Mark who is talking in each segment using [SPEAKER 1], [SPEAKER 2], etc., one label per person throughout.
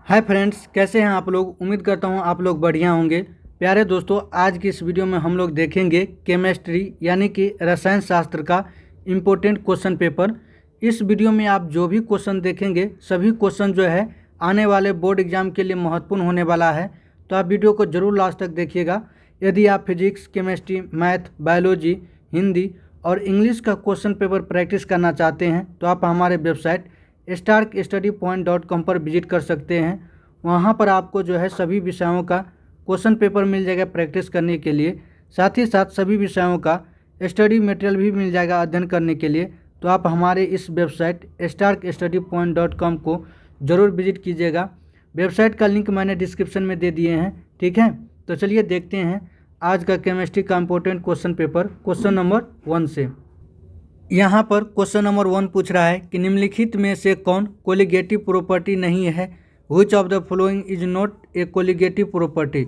[SPEAKER 1] Hi friends, कैसे हैं आप लोग। उम्मीद करता हूं आप लोग बढ़िया होंगे। प्यारे दोस्तों, आज की इस वीडियो में हम लोग देखेंगे केमिस्ट्री यानी कि रसायन शास्त्र का इम्पोर्टेंट क्वेश्चन पेपर। इस वीडियो में आप जो भी क्वेश्चन देखेंगे सभी क्वेश्चन जो है आने वाले बोर्ड एग्जाम के लिए महत्वपूर्ण होने वाला है, तो आप वीडियो को जरूर लास्ट तक देखिएगा। यदि आप physics, chemistry, math, biology, Hindi और इंग्लिश का क्वेश्चन पेपर प्रैक्टिस करना चाहते हैं तो आप हमारे वेबसाइट starkstudypoint.com पर विजिट कर सकते हैं। वहाँ पर आपको जो है सभी विषयों का क्वेश्चन पेपर मिल जाएगा प्रैक्टिस करने के लिए। साथ ही साथ सभी विषयों का स्टडी मटेरियल भी मिल जाएगा अध्ययन करने के लिए। तो आप हमारे इस वेबसाइट starkstudypoint.com को ज़रूर विजिट कीजिएगा। वेबसाइट का लिंक मैंने डिस्क्रिप्शन में दे दिए हैं, ठीक है। तो चलिए देखते हैं आज का केमिस्ट्री का important question paper question number 1 से। यहाँ पर क्वेश्चन नंबर 1 पूछ रहा है कि निम्नलिखित में से कौन कोलिगेटिव प्रॉपर्टी नहीं है। Which of the following is not a colligative property.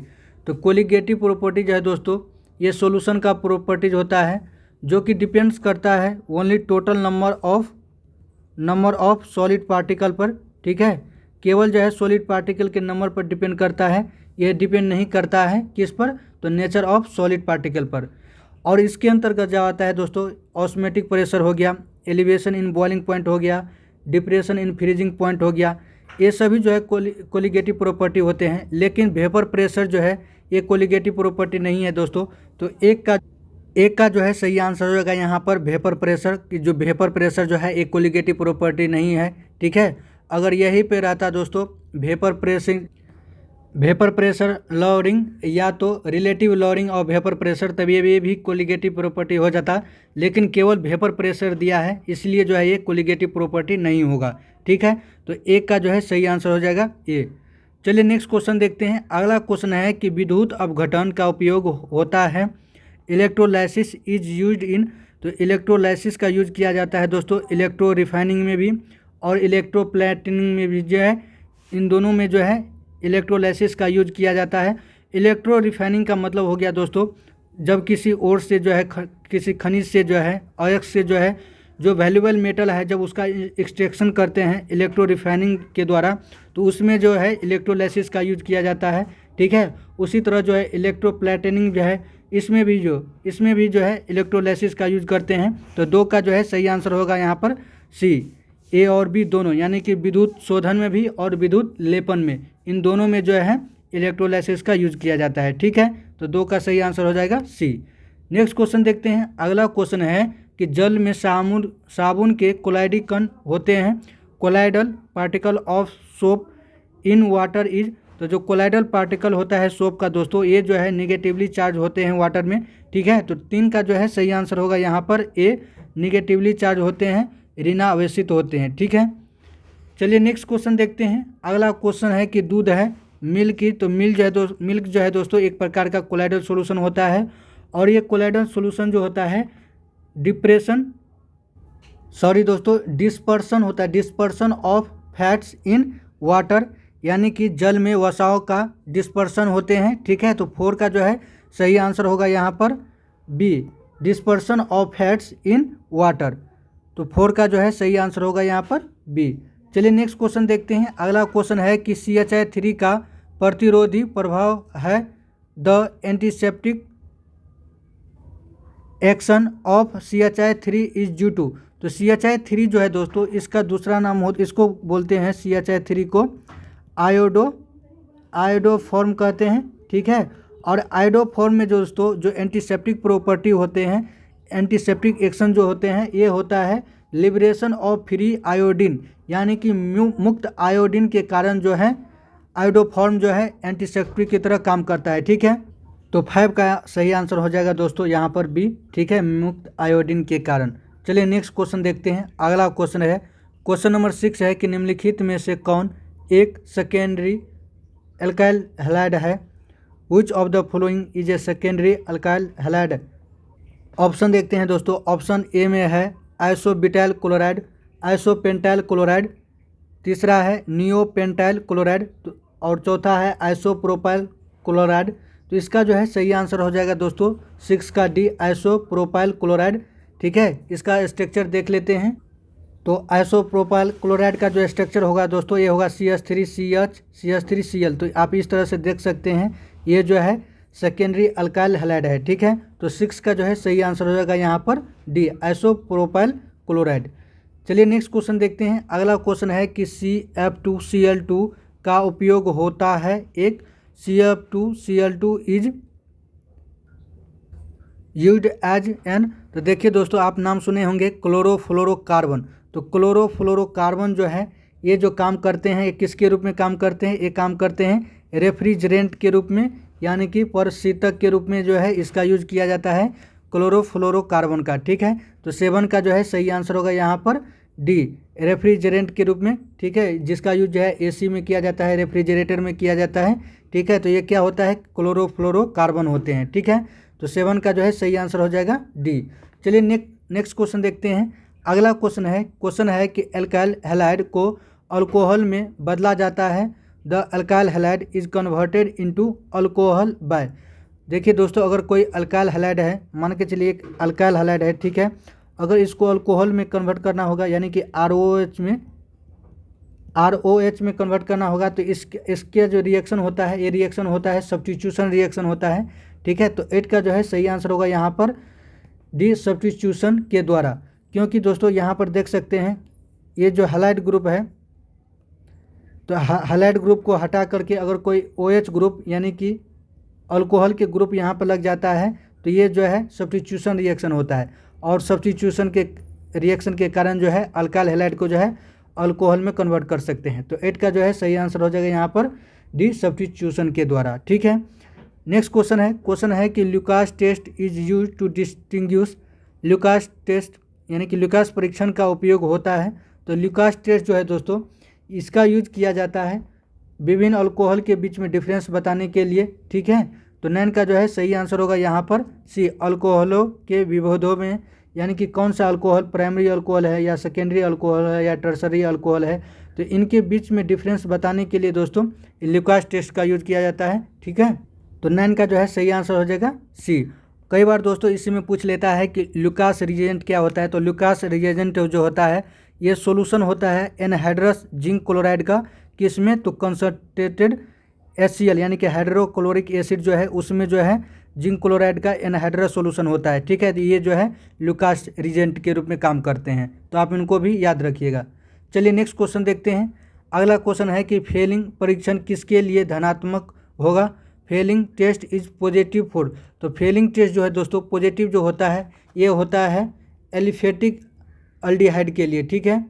[SPEAKER 1] तो कोलिगेटिव प्रॉपर्टी जो है दोस्तों, ये सॉल्यूशन का प्रॉपर्टीज होता है जो कि डिपेंड्स करता है only total number of solid particle पर, ठीक है। केवल जो है सॉलिड पार्टिकल के नंबर पर डिपेंड करता है, ये डिपेंड नहीं करता है किस पर, तो नेचर ऑफ सॉलिड पार्टिकल पर। और इसके अंतर्गत जो आता है दोस्तों, ऑस्मेटिक प्रेशर हो गया, एलिवेशन इन बॉइलिंग पॉइंट हो गया, डिप्रेशन इन फ्रीजिंग पॉइंट हो गया, ये सभी जो है कोलिगेटिव प्रॉपर्टी होते हैं। लेकिन वेपर प्रेशर जो है ये कोलिगेटिव प्रॉपर्टी नहीं है दोस्तों। तो एक का जो है सही आंसर हो जाएगा यहाँ पर वेपर प्रेशर की। जो वेपर प्रेशर जो है एक कोलिगेटिव प्रॉपर्टी नहीं है, ठीक है। अगर यही पे रहता दोस्तों वेपर प्रेशर लॉवरिंग या तो रिलेटिव लॉवरिंग और वेपर प्रेशर, तब ये भी कोलिगेटिव प्रॉपर्टी हो जाता। लेकिन केवल वेपर प्रेशर दिया है इसलिए जो है ये कोलिगेटिव प्रॉपर्टी नहीं होगा, ठीक है। तो एक का जो है सही आंसर हो जाएगा ए। चलिए नेक्स्ट क्वेश्चन देखते हैं। अगला क्वेश्चन है कि विद्युत अपघटन का उपयोग होता है। Electrolysis is used in. तो इलेक्ट्रोलाइसिस का यूज किया जाता है दोस्तों इलेक्ट्रो रिफाइनिंग में भी और इलेक्ट्रोप्लेटिनिंग में भी जो है, इन दोनों में जो है इलेक्ट्रोलाइसिस का यूज किया जाता है। इलेक्ट्रो रिफाइनिंग का मतलब हो गया दोस्तों, जब किसी ओर से जो है किसी खनिज से जो है अयस्क से जो है जो वैल्यूएबल मेटल है, जब उसका एक्सट्रैक्शन करते हैं इलेक्ट्रो रिफाइनिंग के द्वारा, तो उसमें जो है इलेक्ट्रोलाइसिस का यूज किया जाता है, ठीक है। उसी तरह जो है इलेक्ट्रोप्लेटिनिंग जो है इसमें भी जो है इलेक्ट्रोलाइसिस का यूज करते हैं। तो 2 का जो है सही आंसर होगा यहाँ पर सी। ए और बी दोनों, यानी कि विद्युत शोधन में भी और विद्युत लेपन में, इन दोनों में जो है इलेक्ट्रोलाइसिस का यूज किया जाता है, ठीक है। तो 2 का सही आंसर हो जाएगा सी। नेक्स्ट क्वेश्चन देखते हैं। अगला क्वेश्चन है कि जल में साबुन के कोलाइडी कण होते हैं। Colloidal particle of soap in water is. तो जो कोलाइडल पार्टिकल होता है सोप का दोस्तों, ये जो है निगेटिवली चार्ज होते हैं वाटर में, ठीक है। तो 3 का जो है सही आंसर होगा यहाँ पर ए। निगेटिवली चार्ज होते हैं, ऋणावेशित होते हैं, ठीक है। चलिए नेक्स्ट क्वेश्चन देखते हैं। अगला क्वेश्चन है कि दूध है मिल्क की। तो मिल्क जो है दोस्तों एक प्रकार का कोलाइडल सॉल्यूशन होता है। और ये कोलाइडल सॉल्यूशन जो होता है डिस्पर्सन होता है, dispersion of fats in water, यानी कि जल में वसाओं का डिस्पर्सन होते हैं, ठीक है। तो 4 का जो है सही आंसर होगा यहाँ पर B, dispersion of fats in water. तो 4 का जो है सही आंसर होगा यहाँ पर बी। चलिए नेक्स्ट क्वेश्चन देखते हैं। अगला क्वेश्चन है कि CHI3 का प्रतिरोधी प्रभाव है। The antiseptic action of CHI3 is due to. तो CHI3 जो है दोस्तों इसका दूसरा नाम इसको बोलते हैं CHI3 को आयोडोफॉर्म कहते हैं, ठीक है। और आयोडोफॉर्म में जो दोस्तों जो एंटीसेप्टिक प्रॉपर्टी होते हैं, एंटीसेप्टिक एक्शन जो होते हैं, ये होता है लिबरेशन ऑफ फ्री आयोडीन, यानी कि मुक्त आयोडीन के कारण जो है आयोडोफॉर्म जो है एंटीसेप्टिक की तरह काम करता है, ठीक है। तो 5 का सही आंसर हो जाएगा दोस्तों यहाँ पर बी, ठीक है, मुक्त आयोडीन के कारण। चलिए नेक्स्ट क्वेश्चन देखते हैं। अगला क्वेश्चन है क्वेश्चन नंबर 6 है कि निम्नलिखित में से कौन एक सेकेंडरी अल्काइल हैलाइड है। Which of the following is a secondary alkyl halide. Option देखते हैं दोस्तों। ऑप्शन ए में है आइसोब्यूटाइल क्लोराइड, आइसोपेंटाइल क्लोराइड, तीसरा है नियोपेंटाइल क्लोराइड और चौथा है आइसोप्रोपाइल क्लोराइड। तो इसका जो है सही आंसर हो जाएगा दोस्तों 6 का डी, आइसोप्रोपाइल क्लोराइड, ठीक है। इसका स्ट्रक्चर देख लेते हैं। तो आइसोप्रोपाइल क्लोराइड का जो स्ट्रक्चर होगा दोस्तों ये होगा CH3CH CH3Cl। तो आप इस तरह से देख सकते हैं ये जो है सेकेंडरी अल्काइल हैलाइड है, ठीक है। तो 6 का जो है सही आंसर हो जाएगा यहाँ पर डी, आइसोप्रोपाइल क्लोराइड। चलिए नेक्स्ट क्वेश्चन देखते हैं। अगला क्वेश्चन है कि CF2Cl2 का उपयोग होता है। एक CF2Cl2 is used as an, तो देखिए दोस्तों आप नाम सुने होंगे क्लोरोफ्लोरोकार्बन। तो क्लोरोफ्लोरोकार्बन जो है ये जो काम करते हैं ये किसके रूप में काम करते हैं, ये काम करते हैं रेफ्रिजरेंट के रूप में, यानी कि परशीतक के रूप में जो है इसका यूज किया जाता है क्लोरोफ्लोरोकार्बन का, ठीक है। तो 7 का जो है सही आंसर होगा यहाँ पर डी, रेफ्रिजरेंट के रूप में, ठीक है, जिसका यूज जो है AC में किया जाता है, रेफ्रिजरेटर में किया जाता है, ठीक है। तो ये क्या होता है, क्लोरोफ्लोरोकार्बन होते हैं, ठीक है। तो 7 का जो है सही आंसर हो जाएगा डी। चलिए नेक्स्ट क्वेश्चन देखते हैं। अगला क्वेश्चन है कि अल्काइल हैलाइड को अल्कोहल में बदला जाता है। The alkyl halide is converted into alcohol by. देखिए दोस्तों अगर कोई अल्काइल हैलाइड है, मान के चलिए एक अल्काइल हैलाइड है, ठीक है, अगर इसको अल्कोहल में कन्वर्ट करना होगा यानी कि ROH में कन्वर्ट करना होगा तो इसके जो रिएक्शन होता है ये रिएक्शन होता है सब्स्टिट्यूशन रिएक्शन होता है, ठीक है। तो 8 का जो है सही आंसर होगा यहाँ पर डी, सब्स्टिट्यूशन के द्वारा। क्योंकि दोस्तों यहाँ पर देख सकते हैं ये जो हैलाइड ग्रुप है, तो हैलाइड ग्रुप को हटा करके अगर कोई OH ग्रुप यानी कि अल्कोहल के ग्रुप यहाँ पर लग जाता है तो ये जो है सब्स्टिट्यूशन रिएक्शन होता है, और सब्स्टिट्यूशन के रिएक्शन के कारण जो है अल्काइल हैलाइड को जो है अल्कोहल में कन्वर्ट कर सकते हैं। तो 8 का जो है सही आंसर हो जाएगा यहाँ पर डी, सब्स्टिट्यूशन के द्वारा, ठीक है। नेक्स्ट क्वेश्चन है कि Lucas test is use to distinguish. Lucas test यानी कि ल्यूकास परीक्षण का उपयोग होता है। तो ल्यूकास टेस्ट जो है दोस्तों इसका यूज किया जाता है विभिन्न अल्कोहल के बीच में डिफरेंस बताने के लिए, ठीक है। तो 9 का जो है सही आंसर होगा यहाँ पर सी, अल्कोहलों के विभेदों में, यानी कि कौन सा अल्कोहल प्राइमरी अल्कोहल है या सेकेंडरी अल्कोहल है या टर्सरी अल्कोहल है, तो इनके बीच में डिफरेंस बताने के लिए दोस्तों ल्यूकास टेस्ट का यूज किया जाता है, ठीक है। तो 9 का जो है सही आंसर हो जाएगा सी। कई बार दोस्तों इसी में पूछ लेता है कि ल्यूकास रिएजेंट क्या होता है। तो ल्यूकास रिएजेंट जो होता है ये सॉल्यूशन होता है एनहाइड्रस जिंक क्लोराइड का, किसमें, तो कंसंट्रेटेड HCl यानी कि हाइड्रोक्लोरिक एसिड जो है उसमें जो है जिंक क्लोराइड का एनहाइड्रस सॉल्यूशन होता है, ठीक है। तो ये जो है ल्यूकास रिएजेंट के रूप में काम करते हैं, तो आप इनको भी याद रखिएगा। चलिए नेक्स्ट क्वेश्चन देखते हैं। अगला क्वेश्चन है कि फेलिंग परीक्षण किसके लिए धनात्मक होगा। Fehling test is positive for. तो फेलिंग टेस्ट जो है दोस्तों पॉजिटिव जो होता है ये होता है एलिफेटिक एल्डिहाइड के लिए, ठीक है।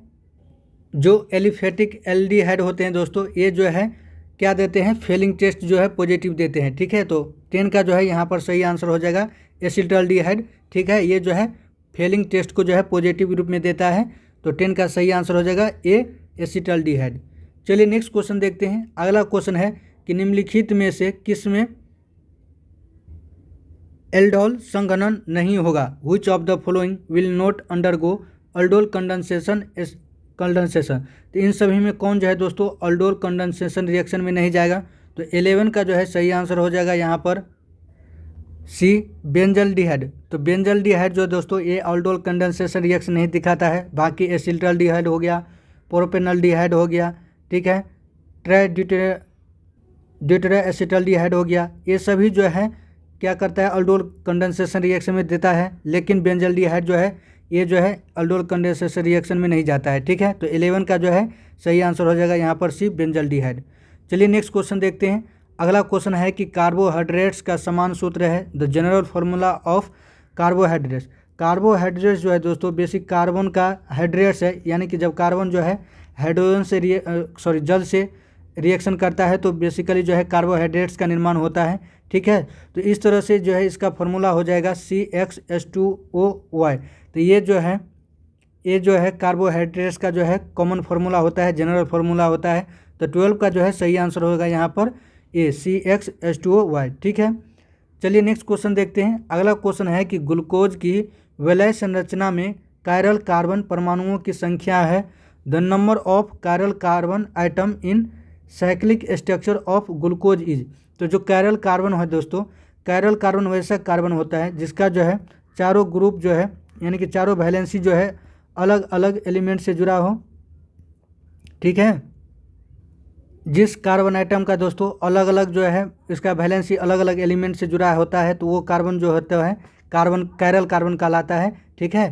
[SPEAKER 1] जो एलिफेटिक एल्डिहाइड होते हैं दोस्तों ये जो है क्या देते हैं, फेलिंग टेस्ट जो है पॉजिटिव देते हैं, ठीक है। तो 10 का जो है यहाँ पर सही आंसर हो जाएगा एसिटाल्डिहाइड, ठीक है। ये जो है फेलिंग टेस्ट को जो है पॉजिटिव रूप में देता है, तो 10 का सही आंसर हो जाएगा ए, एसिटाल्डिहाइड। चलिए नेक्स्ट क्वेश्चन देखते हैं। अगला क्वेश्चन है कि निम्नलिखित में से किस में एल्डोल संघनन नहीं होगा। Which of the following will not undergo aldol condensation. तो इन सभी में कौन जो है दोस्तों अल्डोल कंडेंसेशन रिएक्शन में नहीं जाएगा। तो 11 का जो है सही आंसर हो जाएगा यहाँ पर सी, बेंजल्डिहाइड। तो बेंजल्डिहाइड जो दोस्तों ये अल्डोल कंडेंसेशन रिएक्शन नहीं दिखाता है, बाकी एसिटाल्डिहाइड हो गया, प्रोपेनल्डिहाइड हो गया, ठीक है, ड्यूटेराएसिटाल्डिहाइड हो गया, ये सभी जो है क्या करता है अल्डोल कंडेंसेशन रिएक्शन में देता है, लेकिन बेंजल्डिहाइड जो है ये जो है अल्डोल कंडेंसेशन रिएक्शन में नहीं जाता है, ठीक है। तो 11 का जो है सही आंसर हो जाएगा यहाँ पर सी, बेंजल्डिहाइड। चलिए नेक्स्ट क्वेश्चन देखते हैं। अगला क्वेश्चन है कि कार्बोहाइड्रेट्स का समान सूत्र है। The general formula of carbohydrates. Carbohydrates जो है दोस्तों बेसिक कार्बन का हाइड्रेट्स है, यानी कि जब कार्बन जो है हाइड्रोजन से जल से रिएक्शन करता है तो बेसिकली जो है कार्बोहाइड्रेट्स का निर्माण होता है, ठीक है। तो इस तरह से जो है इसका फार्मूला हो जाएगा CxH2OY। तो ये जो है कार्बोहाइड्रेट्स का जो है कॉमन फार्मूला होता है, जनरल फार्मूला होता है। तो 12 का जो है सही आंसर होगा यहाँ पर ए, CxH2OY, ठीक है। चलिए नेक्स्ट क्वेश्चन देखते हैं। अगला क्वेश्चन है कि ग्लूकोज की वलय संरचना में कायरल कार्बन परमाणुओं की संख्या है। The number of chiral carbon atom in cyclic structure of glucose is. तो जो कायरल कार्बन है दोस्तों, कायरल कार्बन वैसा कार्बन होता है जिसका जो है चारों ग्रुप जो है यानी कि चारों वैलेंसी जो है अलग अलग एलिमेंट से जुड़ा हो, ठीक है। जिस कार्बन आइटम का दोस्तों अलग अलग जो है इसका वैलेंसी अलग अलग एलिमेंट से जुड़ा होता है तो वो कार्बन जो होता है कार्बन कैरल कार्बन कहलाता है, ठीक है।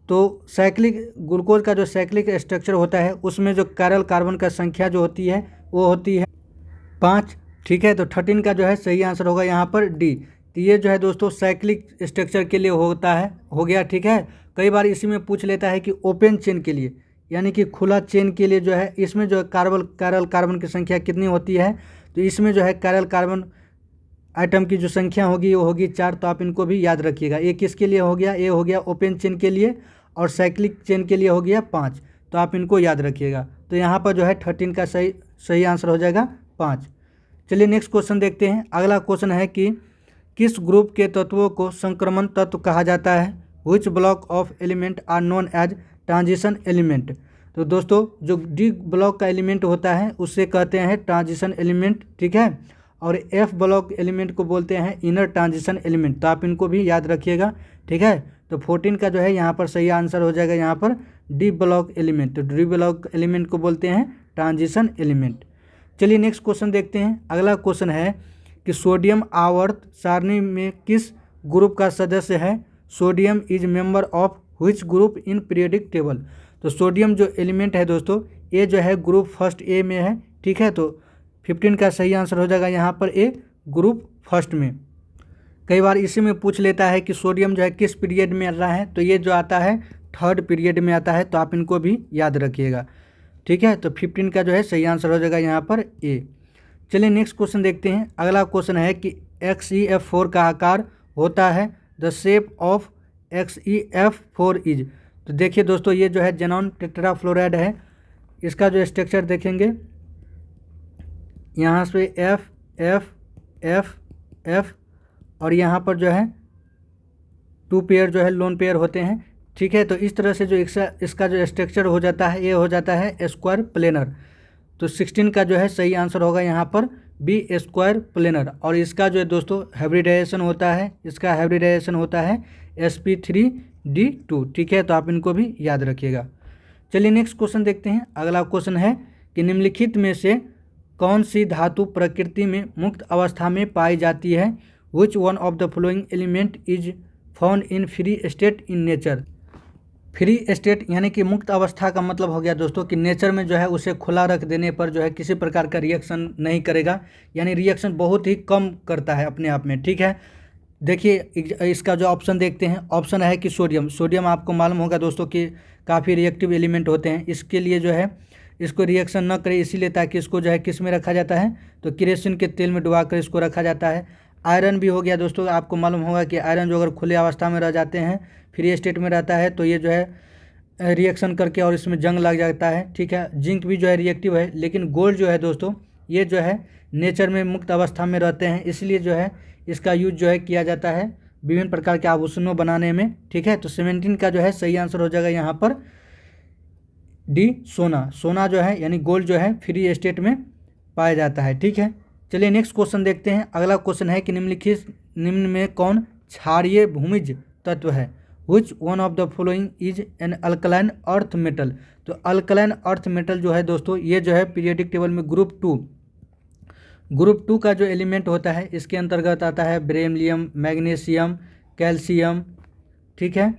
[SPEAKER 1] तो साइक्लिक ग्लूकोज का जो साइक्लिक स्ट्रक्चर होता है उसमें जो कैरल कार्बन का संख्या जो होती है वो होती है 5, ठीक है। तो 13 का जो है सही आंसर होगा यहाँ पर डी। तो ये जो है दोस्तों साइक्लिक स्ट्रक्चर के लिए होता है, हो गया, ठीक है। कई बार इसी में पूछ लेता है कि ओपन चेन के लिए यानी कि खुला चेन के लिए जो है इसमें जो है कैरल कार्बन की संख्या कितनी होती है, तो इसमें जो है कैरल कार्बन आइटम की जो संख्या होगी वो होगी 4। तो आप इनको भी याद रखिएगा। ये किसके लिए हो गया, ये हो गया ओपन चेन के लिए और साइक्लिक चेन के लिए हो गया 5। तो आप इनको याद रखिएगा। तो यहाँ पर जो है 13 का सही आंसर हो जाएगा 5। चलिए नेक्स्ट क्वेश्चन देखते हैं। अगला क्वेश्चन है कि किस ग्रुप के तत्वों को संक्रमण तत्व कहा जाता है। Which block of element are known as transition element. तो दोस्तों जो डी ब्लॉक का एलिमेंट होता है उससे कहते हैं ट्रांजिशन एलिमेंट, ठीक है। और एफ ब्लॉक एलिमेंट को बोलते हैं इनर ट्रांजिशन एलिमेंट। तो आप इनको भी याद रखिएगा, ठीक है। तो 14 का जो है यहाँ पर सही आंसर हो जाएगा यहाँ पर डी ब्लॉक एलिमेंट। तो डी ब्लॉक एलिमेंट को बोलते हैं ट्रांजिशन एलिमेंट। चलिए नेक्स्ट क्वेश्चन देखते हैं। अगला क्वेश्चन है कि सोडियम आवर्त सारणी में किस ग्रुप का सदस्य है। Sodium is member of which group in periodic table. तो सोडियम जो एलिमेंट है दोस्तों ये जो है ग्रुप फर्स्ट ए में है, ठीक है। तो 15 का सही आंसर हो जाएगा यहाँ पर ए ग्रुप फर्स्ट में। कई बार इसी में पूछ लेता है कि सोडियम जो है किस पीरियड में रहा है, तो ये जो आता है 3rd पीरियड में आता है। तो आप इनको भी याद रखिएगा, ठीक है। तो 15 का जो है सही आंसर हो जाएगा यहाँ पर ए। चलिए नेक्स्ट क्वेश्चन देखते हैं। अगला क्वेश्चन है कि XeF4 का आकार होता है the shape of XeF4 is. तो देखिए दोस्तों ये जो है जेनॉन टेट्राफ्लोराइड है, इसका जो स्ट्रक्चर देखेंगे यहाँ से F F F F और यहाँ पर जो है 2 पेयर जो है लोन पेयर होते हैं, ठीक है। तो इस तरह से जो इसका जो स्ट्रक्चर हो जाता है ये हो जाता है स्क्वायर प्लेनर। तो 16 का जो है सही आंसर होगा यहाँ पर बी स्क्वायर प्लेनर। और इसका जो है दोस्तों हाइब्रिडाइजेशन होता है, इसका हाइब्रिडाइजेशन होता है sp3d2, ठीक है। तो आप इनको भी याद रखिएगा। चलिए नेक्स्ट क्वेश्चन देखते हैं। अगला क्वेश्चन है कि निम्नलिखित में से कौन सी धातु प्रकृति में मुक्त अवस्था में पाई जाती है। Which one of the following element is found in free state in nature. Free state यानी कि मुक्त अवस्था का मतलब हो गया दोस्तों कि नेचर में जो है उसे खुला रख देने पर जो है किसी प्रकार का रिएक्शन नहीं करेगा, यानी रिएक्शन बहुत ही कम करता है अपने आप में, ठीक है। देखिए इसका जो ऑप्शन देखते हैं, ऑप्शन है कि सोडियम। सोडियम आपको मालूम होगा दोस्तों कि काफ़ी रिएक्टिव एलिमेंट होते हैं, इसके लिए जो है इसको रिएक्शन न करे इसीलिए ताकि इसको जो है किस में रखा जाता है, तो केरोसिन के तेल में डुबा कर इसको रखा जाता है। आयरन भी हो गया दोस्तों, आपको मालूम होगा कि आयरन जो अगर खुले अवस्था में रह जाते हैं फ्री स्टेट में रहता है तो ये जो है रिएक्शन करके और इसमें जंग लग जाता है, ठीक है। जिंक भी जो है रिएक्टिव है, लेकिन गोल्ड जो है दोस्तों ये जो है नेचर में मुक्त अवस्था में रहते हैं, इसलिए जो है इसका यूज जो है किया जाता है विभिन्न प्रकार के आभूषणों बनाने में, ठीक है। तो 17 का जो है सही आंसर हो जाएगा यहाँ पर डी सोना। सोना जो है यानी गोल्ड जो है फ्री स्टेट में पाया जाता है, ठीक है। चलिए नेक्स्ट क्वेश्चन देखते हैं। अगला क्वेश्चन है कि निम्न में कौन क्षारीय भूमिज तत्व है। Which one of the following is an alkaline earth metal. तो अल्कलाइन अर्थ मेटल जो है दोस्तों ये जो है पीरियोडिक टेबल में ग्रुप 2 का जो एलिमेंट होता है इसके अंतर्गत आता है बेरिलियम, मैग्नीशियम, कैल्शियम, ठीक है,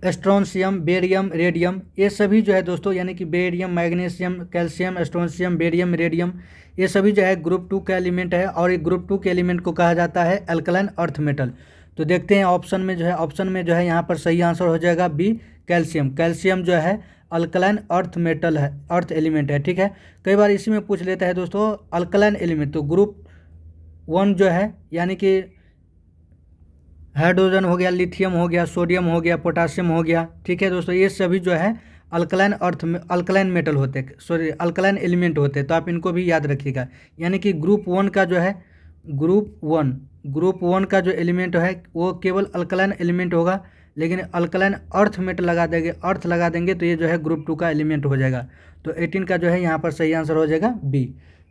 [SPEAKER 1] स्ट्रोंशियम, बेरियम, रेडियम। ये सभी जो है दोस्तों यानी कि barium, magnesium, calcium, strontium, barium, radium ये सभी जो है ग्रुप 2 का एलिमेंट है और ये ग्रुप 2 के एलिमेंट को कहा जाता है अल्कलाइन अर्थ मेटल। तो देखते हैं ऑप्शन में जो है यहाँ पर सही आंसर हो जाएगा बी कैल्शियम। कैल्शियम जो है अल्कलाइन अर्थ मेटल है, अर्थ एलिमेंट है, ठीक है। कई बार इसी में पूछ लेता है दोस्तों अल्कलाइन एलिमेंट, तो ग्रुप 1 जो है यानी कि हाइड्रोजन हो गया, लिथियम हो गया, सोडियम हो गया, पोटासियम हो गया, ठीक है दोस्तों। ये सभी जो है अल्कलाइन मेटल होते हैं, सॉरी अल्कलाइन एलिमेंट होते हैं। तो आप इनको भी याद रखिएगा। यानी कि ग्रुप 1 का जो है ग्रुप वन का जो एलिमेंट है वो केवल अल्कलाइन एलिमेंट होगा, लेकिन अल्कलाइन अर्थ लगा देंगे तो ये जो है ग्रुप 2 का एलिमेंट हो जाएगा। तो 18 का जो है यहाँ पर सही आंसर हो जाएगा बी।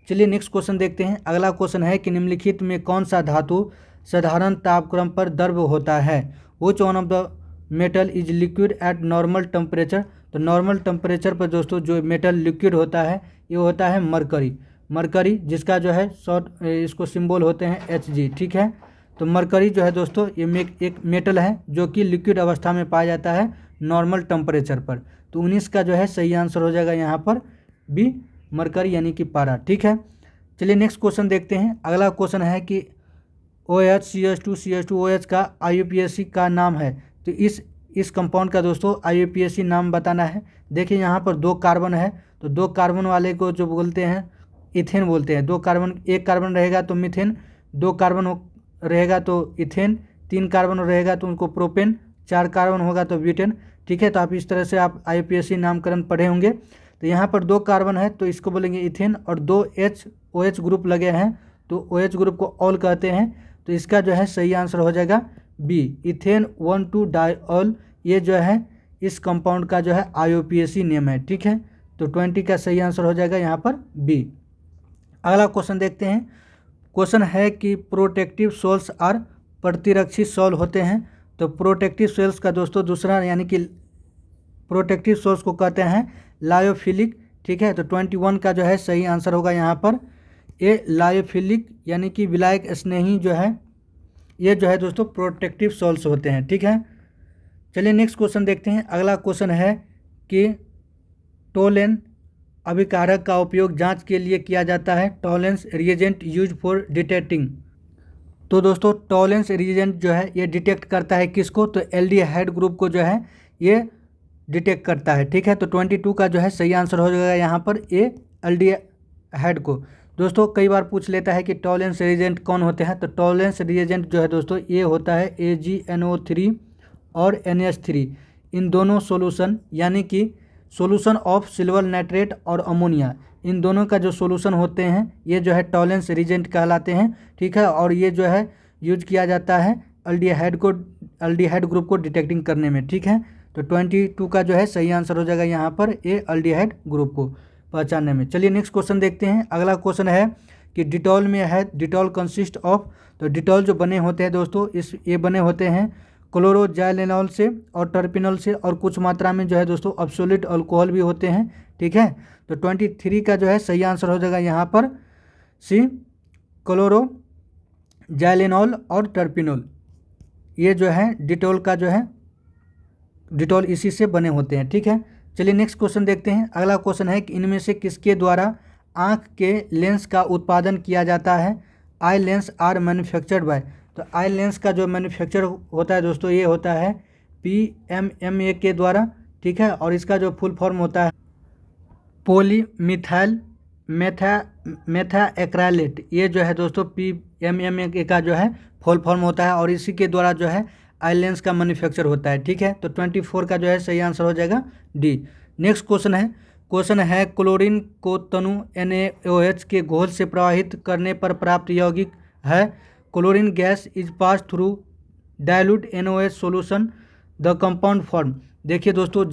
[SPEAKER 1] चलिए नेक्स्ट क्वेश्चन देखते हैं। अगला क्वेश्चन है कि निम्नलिखित में कौन सा धातु साधारण तापक्रम पर द्रव होता है। Which one of the metal is liquid at normal temperature. तो नॉर्मल टेम्परेचर पर दोस्तों जो मेटल लिक्विड होता है ये होता है मरकरी। मरकरी जिसका जो है शॉर्ट इसको सिंबल होते हैं Hg, ठीक है। तो मरकरी जो है दोस्तों ये एक मेटल है जो कि लिक्विड अवस्था में पाया जाता है नॉर्मल टेम्परेचर पर। तो 19 का जो है सही आंसर हो जाएगा यहाँ पर बी, मरकरी यानी कि पारा, ठीक है। चलिए नेक्स्ट क्वेश्चन देखते हैं। अगला क्वेश्चन है कि OH CH2CH2OH का IUPAC का नाम है। तो इस कंपाउंड का दोस्तों IUPAC नाम बताना है। देखिए यहाँ पर 2 कार्बन है, तो 2 कार्बन वाले को जो बोलते हैं इथेन बोलते हैं। 2 कार्बन, 1 कार्बन रहेगा तो मीथेन, 2 कार्बन रहेगा तो इथेन, 3 कार्बन रहेगा तो उनको प्रोपेन, 4 कार्बन होगा तो ब्यूटेन, ठीक है। तो आप इस तरह से आप IUPAC नामकरण पढ़े होंगे। तो यहाँ पर 2 कार्बन है तो इसको बोलेंगे इथेन, और 2 OH ग्रुप लगे हैं तो OH ग्रुप को ऑल कहते हैं। तो इसका जो है सही आंसर हो जाएगा बी, इथेन 1,2 डाइऑल। ये जो है इस कंपाउंड का जो है IUPAC नेम है, ठीक है। तो 20 का सही आंसर हो जाएगा यहाँ पर बी। अगला क्वेश्चन देखते हैं। क्वेश्चन है कि प्रोटेक्टिव सोल्स आर, प्रतिरक्षी सोल होते हैं। तो प्रोटेक्टिव सोल्स का दोस्तों दूसरा यानी कि प्रोटेक्टिव सोल्स को कहते हैं लायोफिलिक, ठीक है। तो 21 का जो है सही आंसर होगा यहाँ पर ए, लायोफिलिक यानी कि विलायक स्नेही जो है ये जो है दोस्तों प्रोटेक्टिव सोल्स होते हैं, ठीक है। चलिए नेक्स्ट क्वेश्चन देखते हैं। अगला क्वेश्चन है कि टोलेन अभिकारक का उपयोग जांच के लिए किया जाता है। Tollens reagent use for detecting. तो दोस्तों टॉलेंस रिएजेंट जो है ये डिटेक्ट करता है किसको, तो एल्डिहाइड ग्रुप को जो है ये डिटेक्ट करता है, ठीक है। तो 22 का जो है सही आंसर हो जाएगा यहाँ पर ए, एल्डिहाइड को। दोस्तों कई बार पूछ लेता है कि टॉलेंस रिएजेंट कौन होते हैं। तो टॉलेंस रिएजेंट जो है दोस्तों ये होता है AgNO3 और NH3। इन दोनों सॉल्यूशन यानी कि सॉल्यूशन ऑफ सिल्वर नाइट्रेट और अमोनिया, इन दोनों का जो सॉल्यूशन होते हैं ये जो है टॉलेंस रिएजेंट कहलाते हैं, ठीक है। और ये जो है यूज किया जाता है एल्डिहाइड ग्रुप को डिटेक्टिंग करने में, ठीक है। तो 22 का जो है सही आंसर हो जाएगा यहाँ पर ए, एल्डिहाइड ग्रुप को पहचानने में। चलिए नेक्स्ट क्वेश्चन देखते हैं। अगला क्वेश्चन है कि डिटॉल में है, डिटॉल कंसिस्ट ऑफ। तो डिटॉल जो बने होते हैं दोस्तों ये बने होते हैं क्लोरोजाइलेनॉल से और टर्पिनॉल से, और कुछ मात्रा में जो है दोस्तों एब्सोल्यूट अल्कोहल भी होते हैं, ठीक है। तो 23 का जो है सही आंसर हो जाएगा यहाँ पर सी, क्लोरोजाइलेनॉल और टर्पिनॉल। ये जो है डिटॉल का जो है डिटॉल इसी से बने होते हैं, ठीक है। चलिए नेक्स्ट क्वेश्चन देखते हैं। अगला क्वेश्चन है कि इनमें से किसके द्वारा आँख के लेंस का उत्पादन किया जाता है। Eye lens are manufactured by. तो आई लेंस का जो मैन्युफैक्चर होता है दोस्तों ये होता है PMMA के द्वारा, ठीक है। और इसका जो फुल फॉर्म होता है पॉलीमिथाइल मेथाएक्राइलेट। ये जो है दोस्तों PMMA का जो है फुल फॉर्म होता है और इसी के द्वारा जो है आई लेंस का मैन्युफैक्चर होता है, ठीक है। तो 24 का जो है सही आंसर हो जाएगा डी। नेक्स्ट क्वेश्चन है क्लोरीन को तनु NaOH के घोल से प्रवाहित करने पर प्राप्त यौगिक है। Chlorine gas is pass through dilute NaOH solution the compound form. देखिए दोस्तों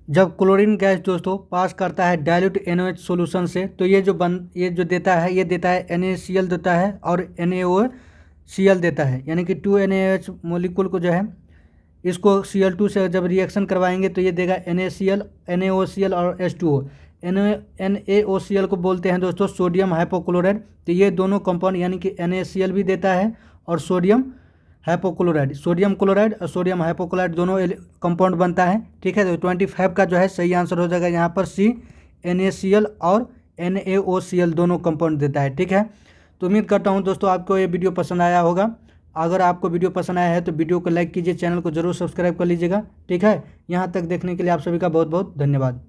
[SPEAKER 1] जब क्लोरीन गैस दोस्तों पास करता है डाइल्यूट NaOH सॉल्यूशन से तो ये जो देता है NaCl देता है और NaOCl देता है, यानी कि 2 NaOH मॉलिक्यूल को जो है इसको Cl2 से जब रिएक्शन करवाएंगे तो ये देगा NaCl, NaOCl और H2O। NaOCl को बोलते हैं दोस्तों सोडियम हाइपोक्लोराइड। तो ये दोनों कंपाउंड यानी कि NaCl भी देता है और सोडियम हाइपोक्लोराइड, सोडियम क्लोराइड और सोडियम हाइपोक्लोराइड दोनों कंपाउंड बनता है, ठीक है। तो 25 का जो है सही आंसर हो जाएगा यहाँ पर सी, NaCl और NaOCl दोनों कंपाउंड देता है, ठीक है। तो उम्मीद करता हूँ दोस्तों आपको ये वीडियो पसंद आया होगा। अगर आपको वीडियो पसंद आया है तो वीडियो को लाइक कीजिए, चैनल को जरूर सब्सक्राइब कर लीजिएगा, ठीक है। यहाँ तक देखने के लिए आप सभी का बहुत बहुत धन्यवाद।